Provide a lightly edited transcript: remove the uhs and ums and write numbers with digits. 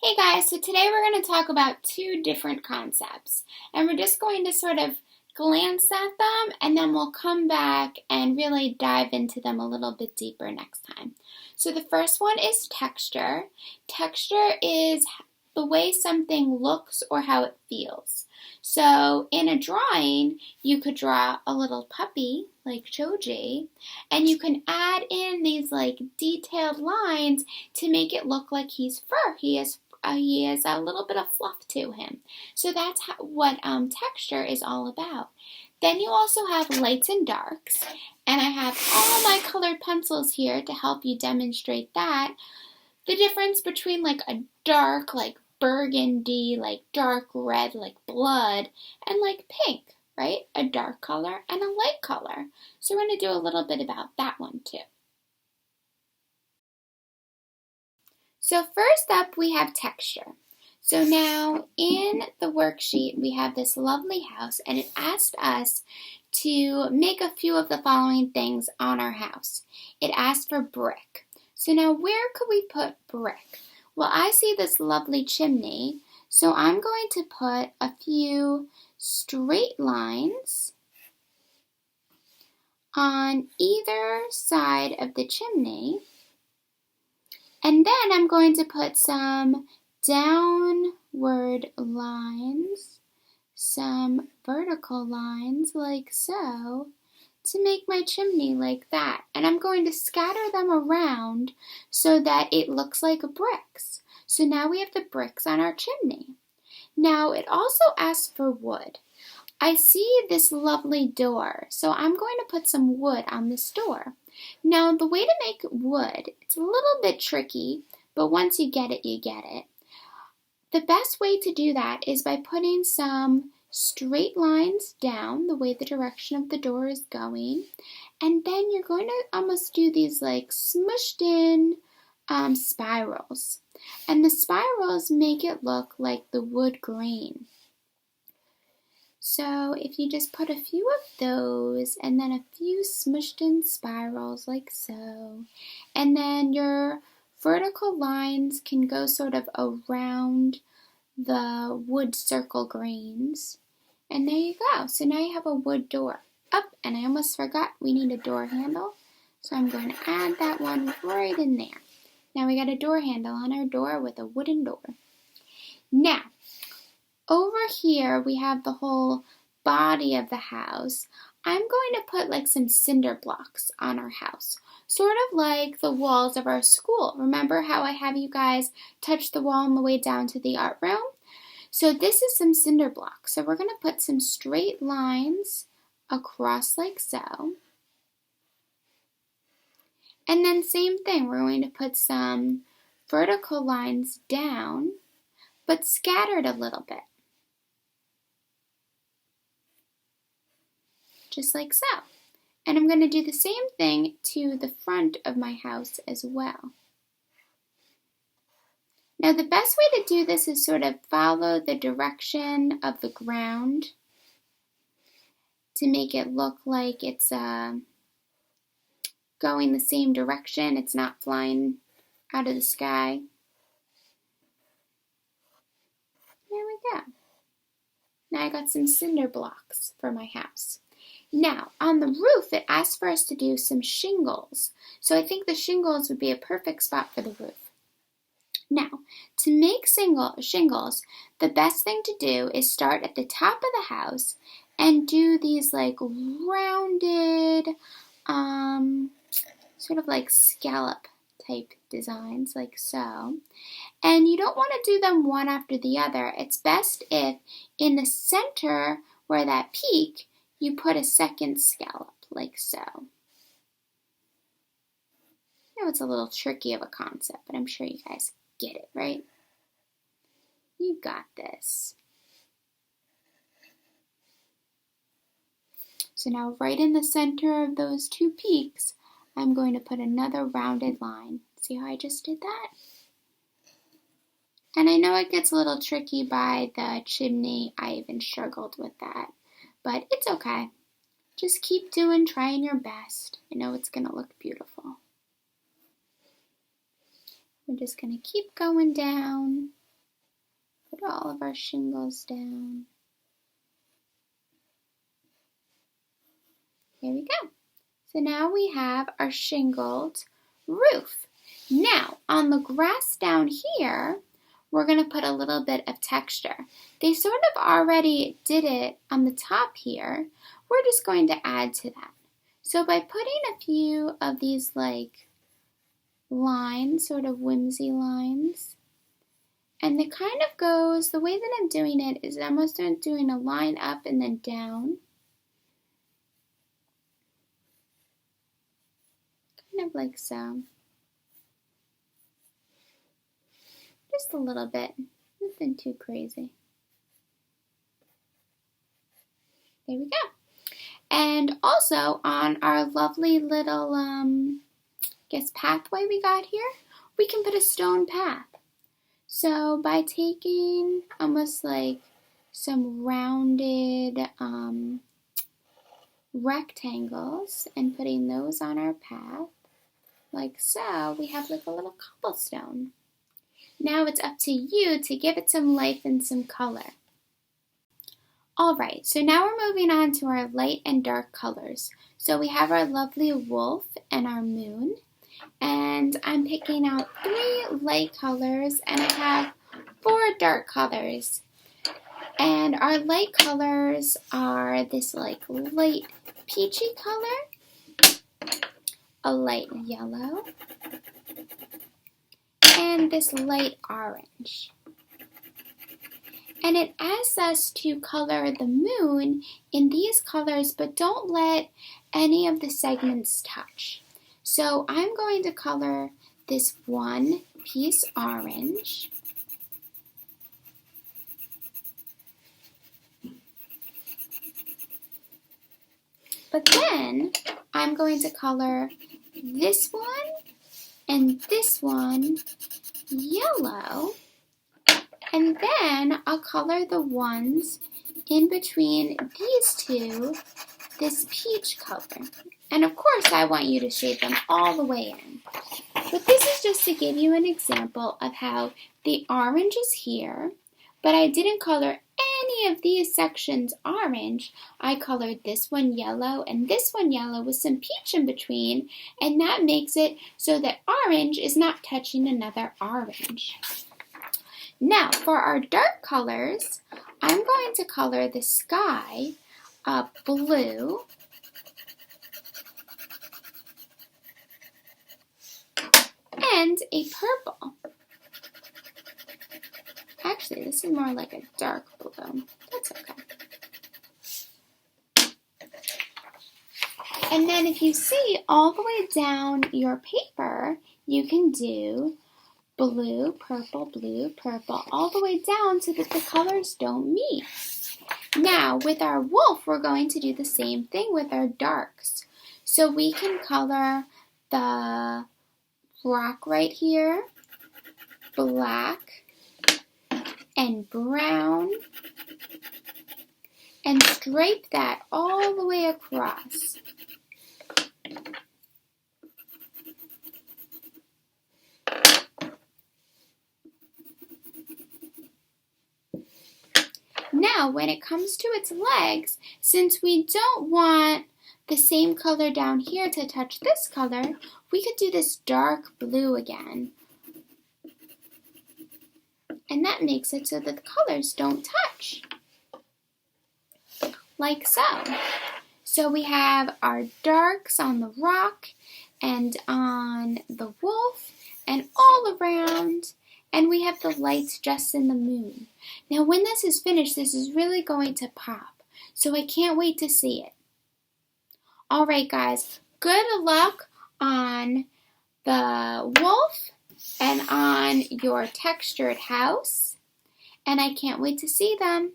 Hey guys, so today we're going to talk about two different concepts, and we're just going to sort of glance at them and then we'll come back and really dive into them a little bit deeper next time. So the first one is texture. Texture is the way something looks or how it feels. So in a drawing, you could draw a little puppy like Joji, and you can add in these like detailed lines to make it look like he's fur. He has a little bit of fluff to him. So that's what texture is all about. Then you also have lights and darks, and I have all my colored pencils here to help you demonstrate that. The difference between like a dark, like burgundy, like dark red, like blood, and like pink, right? A dark color and a light color. So we're going to do a little bit about that one too. So first up, we have texture. So now in the worksheet, we have this lovely house, and it asked us to make a few of the following things on our house. It asked for brick. So now where could we put brick? Well, I see this lovely chimney, so I'm going to put a few straight lines on either side of the chimney. And then I'm going to put some downward lines, some vertical lines like so, to make my chimney like that. And I'm going to scatter them around so that it looks like bricks. So now we have the bricks on our chimney. Now it also asks for wood. I see this lovely door, so I'm going to put some wood on this door. Now, the way to make wood, it's a little bit tricky, but once you get it, you get it. The best way to do that is by putting some straight lines down the way the direction of the door is going, and then you're going to almost do these like smushed in spirals. And the spirals make it look like the wood grain. So if you just put a few of those and then a few smushed in spirals like so, and then your vertical lines can go sort of around the wood circle grains. And there you go. So now you have a wood door. And I almost forgot we need a door handle. So I'm going to add that one right in there. Now we got a door handle on our door with a wooden door. Now, over here, we have the whole body of the house. I'm going to put like some cinder blocks on our house, sort of like the walls of our school. Remember how I have you guys touch the wall on the way down to the art room? So this is some cinder blocks. So we're going to put some straight lines across like so. And then same thing, we're going to put some vertical lines down, but scattered a little bit. Just like so. And I'm going to do the same thing to the front of my house as well. Now the best way to do this is sort of follow the direction of the ground to make it look like it's going the same direction. It's not flying out of the sky. There we go. Now I got some cinder blocks for my house. Now, on the roof, it asks for us to do some shingles. So I think the shingles would be a perfect spot for the roof. Now, to make shingles, the best thing to do is start at the top of the house and do these like rounded, sort of like scallop type designs like so. And you don't want to do them one after the other. It's best if in the center where that peak, you put a second scallop, like so. I know it's a little tricky of a concept, but I'm sure you guys get it, right? You got this. So now right in the center of those two peaks, I'm going to put another rounded line. See how I just did that? And I know it gets a little tricky by the chimney. I even struggled with that. But it's okay. Just keep trying your best. I know it's going to look beautiful. We're just going to keep going down put all of our shingles down. There we go. So now we have our shingled roof. Now, on the grass down here, we're going to put a little bit of texture. They sort of already did it on the top here. We're just going to add to that. So by putting a few of these like lines, sort of whimsy lines, and it kind of goes, the way that I'm doing it is almost doing a line up and then down. Kind of like so. Just a little bit, nothing too crazy. There we go. And also on our lovely little, pathway we got here, we can put a stone path. So by taking almost like some rounded rectangles and putting those on our path, like so, we have like a little cobblestone. Now it's up to you to give it some life and some color. Alright, so now we're moving on to our light and dark colors. So we have our lovely wolf and our moon. And I'm picking out 3 light colors and I have 4 dark colors. And our light colors are this like light peachy color, a light yellow, and this light orange. And it asks us to color the moon in these colors, but don't let any of the segments touch. So I'm going to color this one piece orange. But then I'm going to color this one and this one yellow, and then I'll color the ones in between these two this peach color. And of course I want you to shade them all the way in. But this is just to give you an example of how the orange is here, but I didn't color any of these sections orange. I colored this one yellow and this one yellow with some peach in between, and that makes it so that orange is not touching another orange. Now for our dark colors, I'm going to color the sky blue, and a purple. Actually, this is more like a dark blue. That's okay. And then if you see all the way down your paper, you can do blue, purple, all the way down so that the colors don't meet. Now, with our wolf, we're going to do the same thing with our darks. So we can color the rock right here, black and brown, and stripe that all the way across. Now, when it comes to its legs, since we don't want the same color down here to touch this color, we could do this dark blue again. And that makes it so that the colors don't touch. Like so. So we have our darks on the rock and on the wolf and all around. And we have the lights just in the moon. Now when this is finished, this is really going to pop. So I can't wait to see it. Alright guys, good luck on the wolf and on your textured house. And I can't wait to see them.